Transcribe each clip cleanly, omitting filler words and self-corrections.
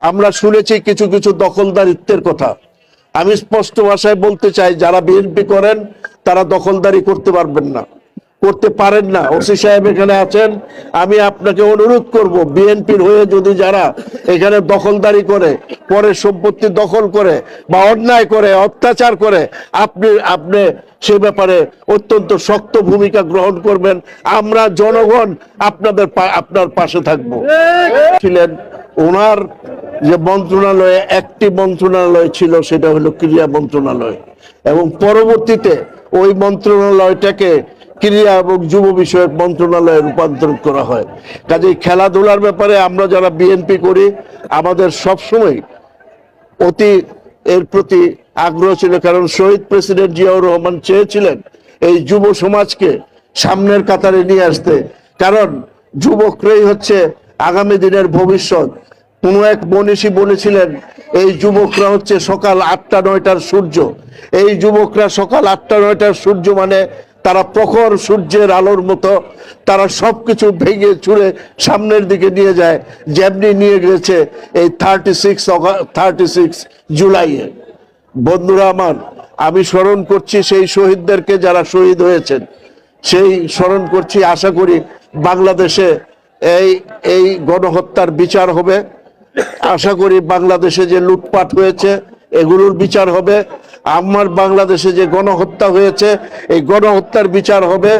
আমরা শুনেছি কিছু কিছু দখলদারিত্বের কথা। আমি স্পষ্ট ভাষায় বলতে চাই, যারা বিএনপি করেন তারা দখলদারি করতে পারবেন না, করতে পারেন না। ওসি সাহেব এখানে আছেন, আমি আপনাকে অনুরোধ করব, বিএনপির হয়ে যদি যারা এখানে দখলদারি করে, পরের সম্পত্তি দখল করে বা অন্যায় করে, অত্যাচার করে, আপনি সে ব্যাপারে অত্যন্ত শক্ত ভূমিকা গ্রহণ করবেন। আমরা জনগণ আপনার পাশে থাকবো। ছিলেন ওনার যে মন্ত্রণালয়ে একটি মন্ত্রণালয় ছিল, সেটা হলো ক্রীড়া মন্ত্রণালয়, এবং পরবর্তীতে ওই মন্ত্রণালয়টাকে ক্রীড়া এবং যুব বিষয়ক মন্ত্রণালয়ে রূপান্তর করা হয়। কাজেই খেলাধুলার ব্যাপারে আমরা যারা বিএনপি করি, আমাদের সবসময় এর প্রতি আগ্রহ ছিল, কারণ শহীদ প্রেসিডেন্ট জিয়াউর রহমান চেয়েছিলেন এই যুব সমাজকে সামনের কাতারে নিয়ে আসতে, কারণ যুবকরাই হচ্ছে আগামী দিনের ভবিষ্যৎ। কোন এক মনীষী বলেছিলেন, এই যুবকরা হচ্ছে সকাল 8টা-9টার সূর্য। এই যুবকরা সকাল 8টা-9টার সূর্য মানে তারা প্রখর সূর্যের আলোর মতো, তারা সবকিছু ভেঙে চুরে সামনের দিকে নিয়ে যায়, যেমনি নিয়ে গেছে এই 36 জুলাইয়ে। বন্ধুরা আমার, আমি স্মরণ করছি সেই শহীদদেরকে যারা শহীদ হয়েছেন, সেই স্মরণ করছি। আশা করি বাংলাদেশে এই গণহত্যার বিচার হবে। আশা করি বাংলাদেশে যে লুটপাট হয়েছে এগুলোর বিচার হবে। আমার বাংলাদেশে যে গণহত্যা হয়েছে এই গণহত্যার বিচার হবে,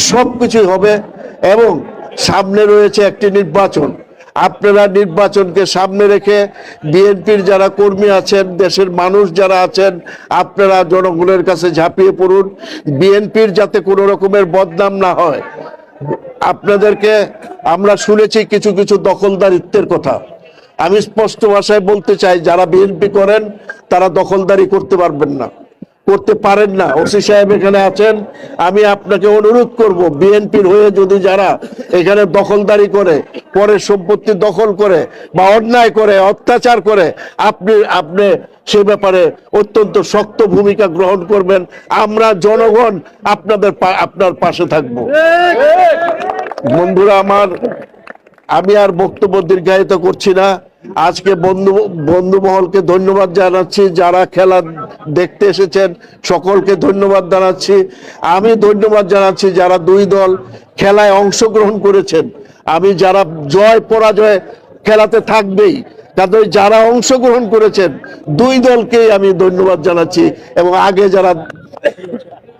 সবকিছুই হবে। এবং সামনে রয়েছে একটি নির্বাচন। আপনারা নির্বাচনকে সামনে রেখে বিএনপির যারা কর্মী আছেন, দেশের মানুষ যারা আছেন, আপনারা জনগণের কাছে ঝাঁপিয়ে পড়ুন, বিএনপির যাতে কোনো রকমের বদনাম না হয়। আপনাদেরকে আমরা শুনেছি কিছু কিছু দখলদারিত্বের কথা। আমি স্পষ্ট ভাষায় বলতে চাই, যারা বিএনপি করেন তারা দখলদারি করতে পারবেন না, করতে পারেন না। ওসি সাহেব এখানে আছেন, আমি আপনাকে অনুরোধ করব, বিএনপির হয়ে যদি যারা এখানে দখলদারি করে, পরের সম্পত্তি দখল করে বা অন্যায় করে, অত্যাচার করে, আপনি সে ব্যাপারে অত্যন্ত শক্ত ভূমিকা গ্রহণ করবেন। আমরা জনগণ আপনার পাশে থাকবো। বন্ধুরা আমার, আমি আর বক্তব্য দীর্ঘায়িত করছি না। আজকে বন্ধু মহলকে ধন্যবাদ জানাচ্ছি, যারা খেলা দেখতে এসেছেন সকলকে ধন্যবাদ জানাচ্ছি। আমি ধন্যবাদ জানাচ্ছি যারা দুই দল খেলায় অংশগ্রহণ করেছেন। আমি যারা জয় পরাজয় খেলাতে থাকবেই, তাদের যারা অংশগ্রহণ করেছেন দুই দলকেই আমি ধন্যবাদ জানাচ্ছি, এবং আগে যারা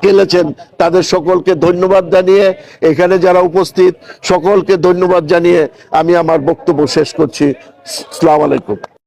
খেলেছেন তাদের সকলকে ধন্যবাদ জানিয়ে, এখানে যারা উপস্থিত সকলকে ধন্যবাদ জানিয়ে আমি আমার বক্তব্য শেষ করছি। আসসালামু আলাইকুম।